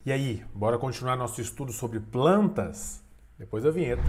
E aí, bora continuar nosso estudo sobre plantas? Depois da vinheta.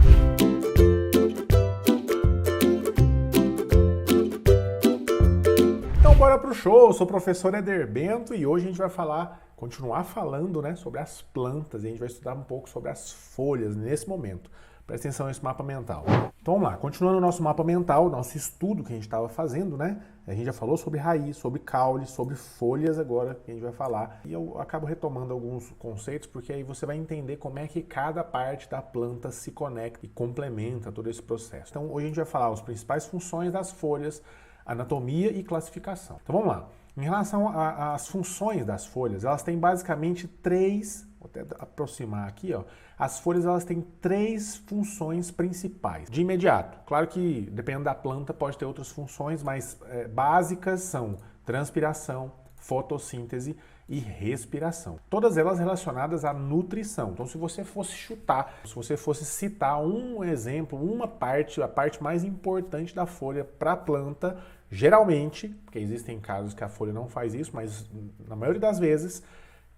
Então bora pro show, eu sou o professor Éder Bento e hoje a gente vai continuar falando, né, sobre as plantas e a gente vai estudar um pouco sobre as folhas nesse momento. Presta atenção nesse mapa mental. Então vamos lá, continuando o nosso mapa mental, nosso estudo que a gente estava fazendo, né? A gente já falou sobre raiz, sobre caule, sobre folhas agora que a gente vai falar. E eu acabo retomando alguns conceitos porque aí você vai entender como é que cada parte da planta se conecta e complementa todo esse processo. Então hoje a gente vai falar as principais funções das folhas, anatomia e classificação. Então vamos lá. Em relação às funções das folhas, elas têm basicamente três, vou até aproximar aqui, ó. As folhas elas têm três funções principais. De imediato, claro que dependendo da planta pode ter outras funções, mas básicas são transpiração, fotossíntese e respiração. Todas elas relacionadas à nutrição. Então, se você fosse chutar, se você fosse citar um exemplo, uma parte, a parte mais importante da folha para a planta, geralmente, porque existem casos que a folha não faz isso, mas na maioria das vezes,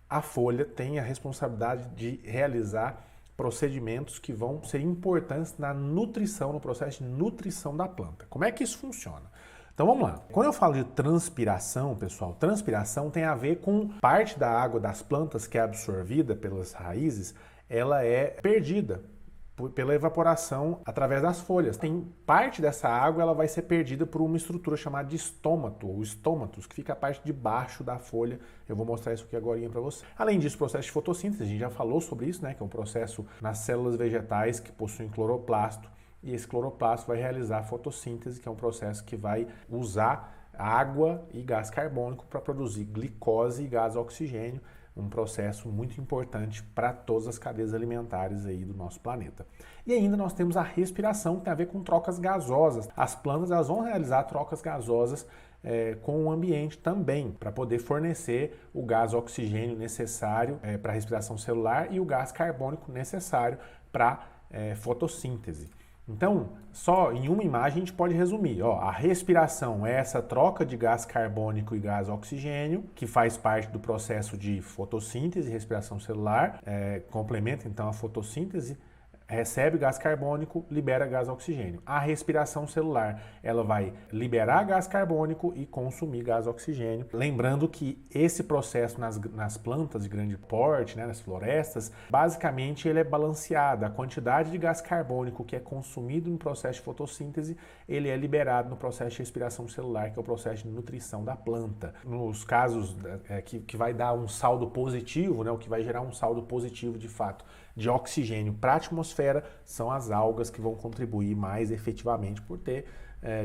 a folha tem a responsabilidade de realizar procedimentos que vão ser importantes na nutrição, no processo de nutrição da planta. Como é que isso funciona? Então vamos lá. Quando eu falo de transpiração, pessoal, transpiração tem a ver com parte da água das plantas que é absorvida pelas raízes, ela é perdida pela evaporação através das folhas. Tem parte dessa água, ela vai ser perdida por uma estrutura chamada de estômato, ou estômatos, que fica a parte de baixo da folha. Eu vou mostrar isso aqui agora para você. Além disso, o processo de fotossíntese, a gente já falou sobre isso, né, que é um processo nas células vegetais que possuem cloroplasto, e esse cloroplasto vai realizar a fotossíntese, que é um processo que vai usar água e gás carbônico para produzir glicose e gás oxigênio, um processo muito importante para todas as cadeias alimentares aí do nosso planeta. E ainda nós temos a respiração, que tem a ver com trocas gasosas. As plantas elas vão realizar trocas gasosas com o ambiente também, para poder fornecer o gás oxigênio necessário para a respiração celular e o gás carbônico necessário para fotossíntese. Então, só em uma imagem a gente pode resumir. Ó, a respiração é essa troca de gás carbônico e gás oxigênio, que faz parte do processo de fotossíntese e respiração celular, complementa então a fotossíntese, recebe gás carbônico, libera gás oxigênio. A respiração celular, ela vai liberar gás carbônico e consumir gás oxigênio. Lembrando que esse processo nas plantas de grande porte, né, nas florestas, basicamente ele é balanceado. A quantidade de gás carbônico que é consumido no processo de fotossíntese, ele é liberado no processo de respiração celular, que é o processo de nutrição da planta. Nos casos que vai dar um saldo positivo, né, o que vai gerar um saldo positivo de fato, de oxigênio para a atmosfera, são as algas que vão contribuir mais efetivamente por ter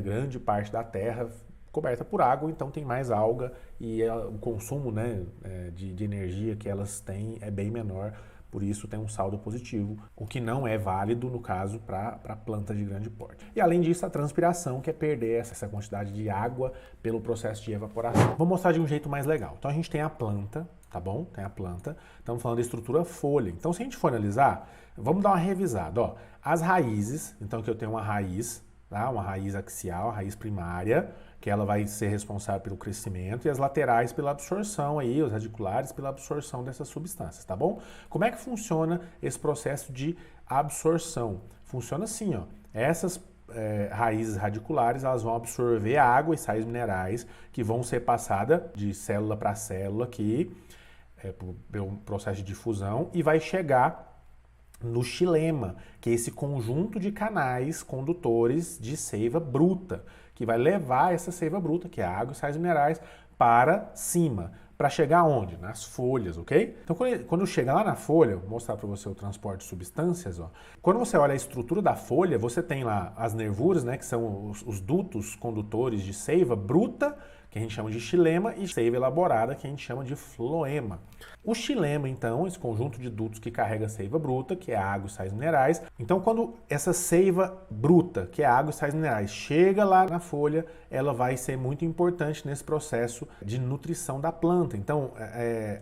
grande parte da terra coberta por água, então tem mais alga e o consumo, né, de energia que elas têm é bem menor, por isso tem um saldo positivo, o que não é válido no caso para plantas de grande porte. E além disso, a transpiração, que é perder essa quantidade de água pelo processo de evaporação. Vou mostrar de um jeito mais legal. Então a gente tem a planta, tá bom? Tem a planta. Estamos falando da estrutura folha. Então, se a gente for analisar, vamos dar uma revisada. Ó. As raízes, então que eu tenho uma raiz, tá? Uma raiz axial, a raiz primária, que ela vai ser responsável pelo crescimento, e as laterais pela absorção, aí, os radiculares pela absorção dessas substâncias, tá bom? Como é que funciona esse processo de absorção? Funciona assim, ó. Essas raízes radiculares, elas vão absorver água e sais minerais que vão ser passadas de célula para célula aqui, pelo processo de difusão, e vai chegar no xilema, que é esse conjunto de canais condutores de seiva bruta, que vai levar essa seiva bruta, que é água e sais minerais, para cima. Para chegar onde? Nas folhas, ok? Então, quando chega lá na folha, vou mostrar para você o transporte de substâncias, ó. Quando você olha a estrutura da folha, você tem lá as nervuras, né, que são os dutos condutores de seiva bruta, que a gente chama de xilema, e seiva elaborada, que a gente chama de floema. O xilema, então, esse conjunto de dutos que carrega a seiva bruta, que é água e sais minerais. Então, quando essa seiva bruta, que é água e sais minerais, chega lá na folha, ela vai ser muito importante nesse processo de nutrição da planta. Então,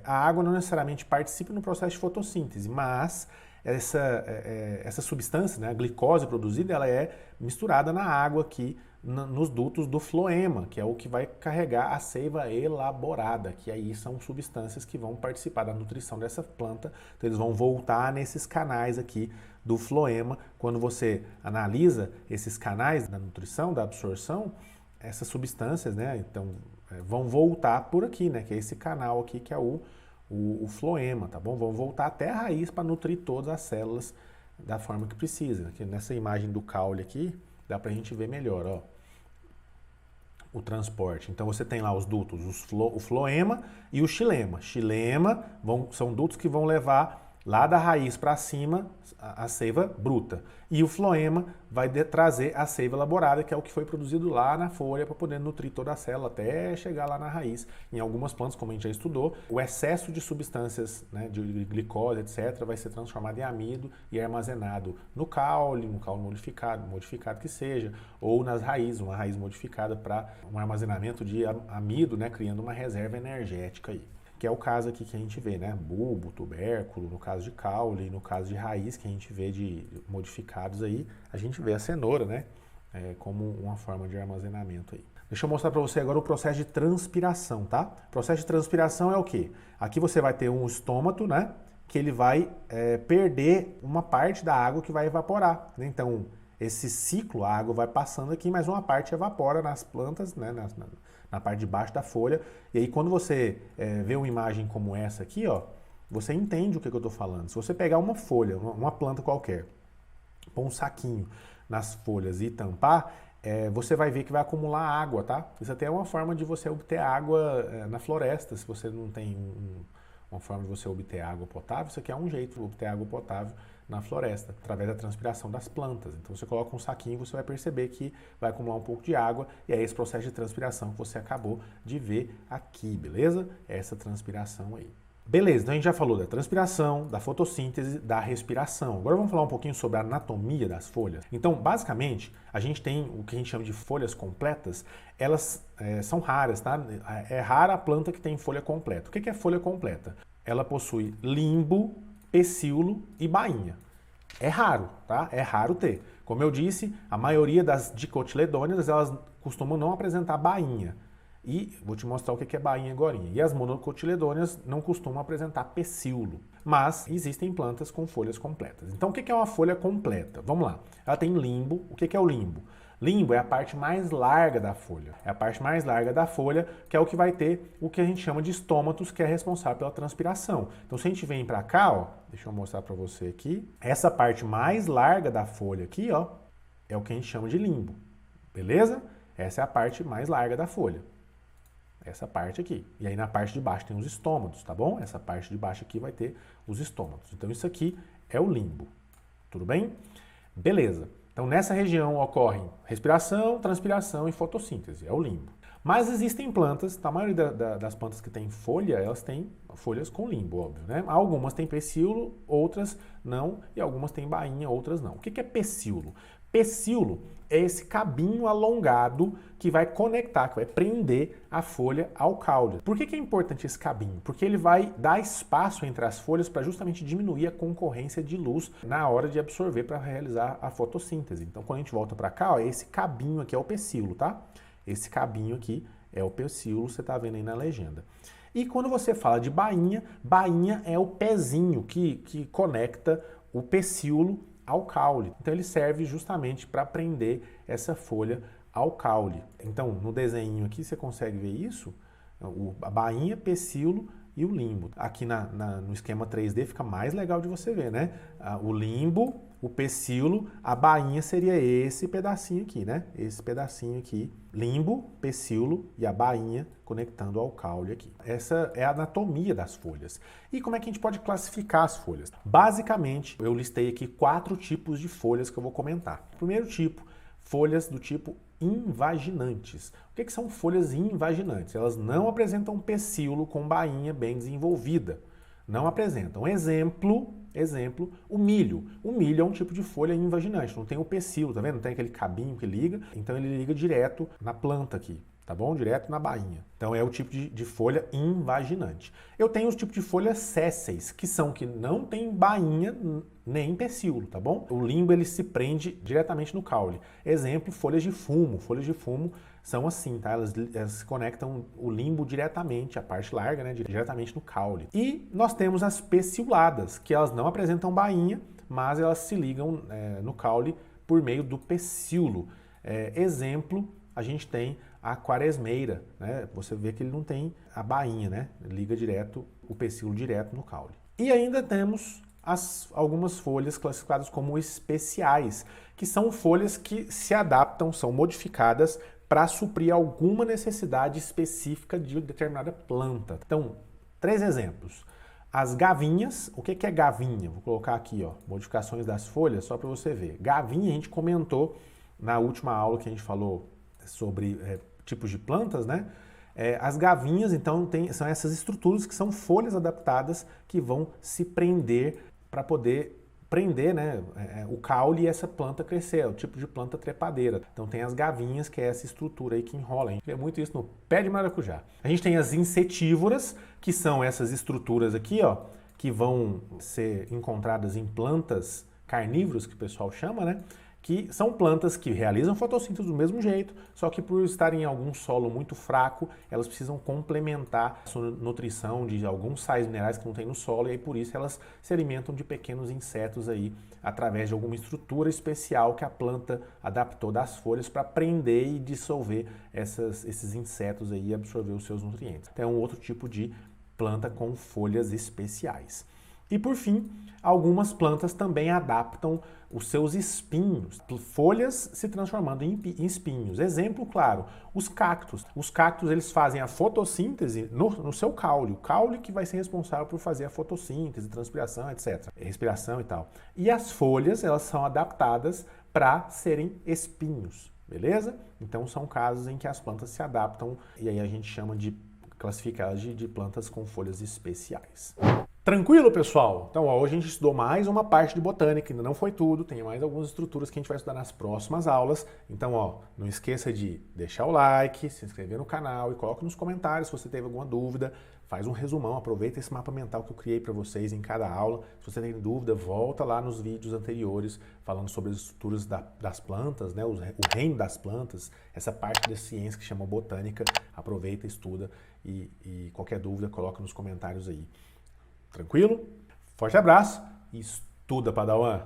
a água não necessariamente participa no processo de fotossíntese, mas essa substância, né, a glicose produzida, ela é misturada na água aqui nos dutos do floema, que é o que vai carregar a seiva elaborada, que aí são substâncias que vão participar da nutrição dessa planta, então eles vão voltar nesses canais aqui do floema. Quando você analisa esses canais da nutrição, da absorção, essas substâncias, né, então, vão voltar por aqui, né, que é esse canal aqui que é o floema, tá bom? Vão voltar até a raiz para nutrir todas as células da forma que precisa. Aqui nessa imagem do caule aqui, dá pra gente ver melhor, ó, o transporte. Então você tem lá os dutos, o floema e o xilema. Xilema são dutos que vão levar lá da raiz para cima a seiva bruta. E o floema vai trazer a seiva elaborada, que é o que foi produzido lá na folha para poder nutrir toda a célula até chegar lá na raiz. Em algumas plantas, como a gente já estudou, o excesso de substâncias, né, de glicose, etc., vai ser transformado em amido e armazenado no caule modificado que seja, ou nas raízes, uma raiz modificada para um armazenamento de amido, né, criando uma reserva energética aí. Que é o caso aqui que a gente vê, né? Bulbo, tubérculo, no caso de caule, no caso de raiz, que a gente vê de modificados aí, a gente vê a cenoura, né? Como uma forma de armazenamento aí. Deixa eu mostrar para você agora o processo de transpiração, tá? O processo de transpiração é o quê? Aqui você vai ter um estômato, né? Que ele vai perder uma parte da água que vai evaporar, né? Então, esse ciclo, a água vai passando aqui, mas uma parte evapora nas plantas, né? Na parte de baixo da folha, e aí quando você vê uma imagem como essa aqui, ó, você entende o que eu estou falando. Se você pegar uma folha, uma planta qualquer, pôr um saquinho nas folhas e tampar, você vai ver que vai acumular água, tá? Isso até é uma forma de você obter água na floresta, se você não tem uma forma de você obter água potável, isso aqui é um jeito de obter água potável na floresta, através da transpiração das plantas. Então você coloca um saquinho, você vai perceber que vai acumular um pouco de água, e é esse processo de transpiração que você acabou de ver aqui, beleza? Essa transpiração aí. Beleza, então a gente já falou da transpiração, da fotossíntese, da respiração. Agora vamos falar um pouquinho sobre a anatomia das folhas. Então, basicamente, a gente tem o que a gente chama de folhas completas. Elas são raras, tá? É rara a planta que tem folha completa. O que é folha completa? Ela possui limbo, pecíolo e bainha. É raro, tá? É raro ter. Como eu disse, a maioria das dicotiledôneas, elas costumam não apresentar bainha. E vou te mostrar o que é bainha agora. E as monocotiledôneas não costumam apresentar pecíolo. Mas existem plantas com folhas completas. Então o que é uma folha completa? Vamos lá. Ela tem limbo. O que é o limbo? Limbo é a parte mais larga da folha. É a parte mais larga da folha, que é o que vai ter o que a gente chama de estômatos, que é responsável pela transpiração. Então, se a gente vem para cá, ó, deixa eu mostrar para você aqui, essa parte mais larga da folha aqui, ó, é o que a gente chama de limbo. Beleza? Essa é a parte mais larga da folha. Essa parte aqui. E aí na parte de baixo tem os estômatos, tá bom? Essa parte de baixo aqui vai ter os estômatos. Então, isso aqui é o limbo. Tudo bem? Beleza. Então, nessa região ocorrem respiração, transpiração e fotossíntese, é o limbo. Mas existem plantas, a maioria das plantas que tem folha, elas têm folhas com limbo, óbvio, né? Algumas têm pecíolo, outras não, e algumas têm bainha, outras não. O que é pecíolo? Pecíolo é esse cabinho alongado que vai conectar, que vai prender a folha ao caule. Por que é importante esse cabinho? Porque ele vai dar espaço entre as folhas para justamente diminuir a concorrência de luz na hora de absorver para realizar a fotossíntese. Então, quando a gente volta para cá, ó, esse cabinho aqui é o pecíolo, tá? Esse cabinho aqui é o pecíolo, você está vendo aí na legenda. E quando você fala de bainha, bainha é o pezinho que conecta o pecíolo ao caule. Então ele serve justamente para prender essa folha ao caule. Então no desenho aqui você consegue ver isso, a bainha, pecíolo e o limbo. Aqui no esquema 3D fica mais legal de você ver, né? O limbo, o pecíolo, a bainha seria esse pedacinho aqui, né? Esse pedacinho aqui, limbo, pecíolo e a bainha conectando ao caule aqui. Essa é a anatomia das folhas. E como é que a gente pode classificar as folhas? Basicamente, eu listei aqui 4 tipos de folhas que eu vou comentar. Primeiro tipo, folhas do tipo invaginantes. O que são folhas invaginantes? Elas não apresentam pecíolo com bainha bem desenvolvida. Não apresentam. Exemplo, o milho. O milho é um tipo de folha invaginante, não tem o pecíolo, tá vendo? Não tem aquele cabinho que liga, então ele liga direto na planta aqui. tá bom? Direto na bainha. Então é o tipo de folha invaginante. Eu tenho os tipos de folhas sésseis, que são que não tem bainha nem pecíolo, tá bom? O limbo ele se prende diretamente no caule. Exemplo, folhas de fumo. Folhas de fumo são assim, tá? Elas conectam o limbo diretamente, a parte larga, né? Diretamente no caule. E nós temos as pecioladas, que elas não apresentam bainha, mas elas se ligam no caule por meio do pecíolo. Exemplo, a gente tem a quaresmeira, né? Você vê que ele não tem a bainha, né? Liga direto o pecíolo direto no caule. E ainda temos algumas folhas classificadas como especiais, que são folhas que se adaptam, são modificadas para suprir alguma necessidade específica de determinada planta. Então, 3 exemplos. As gavinhas, o que é gavinha? Vou colocar aqui, ó, modificações das folhas, só para você ver. Gavinha a gente comentou na última aula que a gente falou sobre tipos de plantas, né? As gavinhas, então, são essas estruturas que são folhas adaptadas que vão se prender para poder prender, né, o caule e essa planta crescer. É o tipo de planta trepadeira. Então tem as gavinhas, que é essa estrutura aí que enrola. A gente vê muito isso no pé de maracujá. A gente tem as insetívoras, que são essas estruturas aqui, ó, que vão ser encontradas em plantas carnívoras, que o pessoal chama, né? Que são plantas que realizam fotossíntese do mesmo jeito, só que por estarem em algum solo muito fraco, elas precisam complementar a sua nutrição de alguns sais minerais que não tem no solo, e aí por isso elas se alimentam de pequenos insetos aí, através de alguma estrutura especial que a planta adaptou das folhas para prender e dissolver esses insetos aí e absorver os seus nutrientes. Então é um outro tipo de planta com folhas especiais. E por fim, algumas plantas também adaptam os seus espinhos, folhas se transformando em espinhos. Exemplo, claro, os cactos. Os cactos eles fazem a fotossíntese no seu caule. O caule que vai ser responsável por fazer a fotossíntese, transpiração, etc. Respiração e tal. E as folhas, elas são adaptadas para serem espinhos, beleza? Então são casos em que as plantas se adaptam e aí a gente chama de classificadas de plantas com folhas especiais. Tranquilo, pessoal? Então, ó, hoje a gente estudou mais uma parte de botânica, ainda não foi tudo, tem mais algumas estruturas que a gente vai estudar nas próximas aulas. Então, ó, não esqueça de deixar o like, se inscrever no canal e coloque nos comentários se você teve alguma dúvida. Faz um resumão, aproveita esse mapa mental que eu criei para vocês em cada aula. Se você tem dúvida, volta lá nos vídeos anteriores falando sobre as estruturas das plantas, né, o reino das plantas, essa parte da ciência que chama botânica. Aproveita, estuda e qualquer dúvida coloca nos comentários aí. Tranquilo? Forte abraço e estuda, Padawan!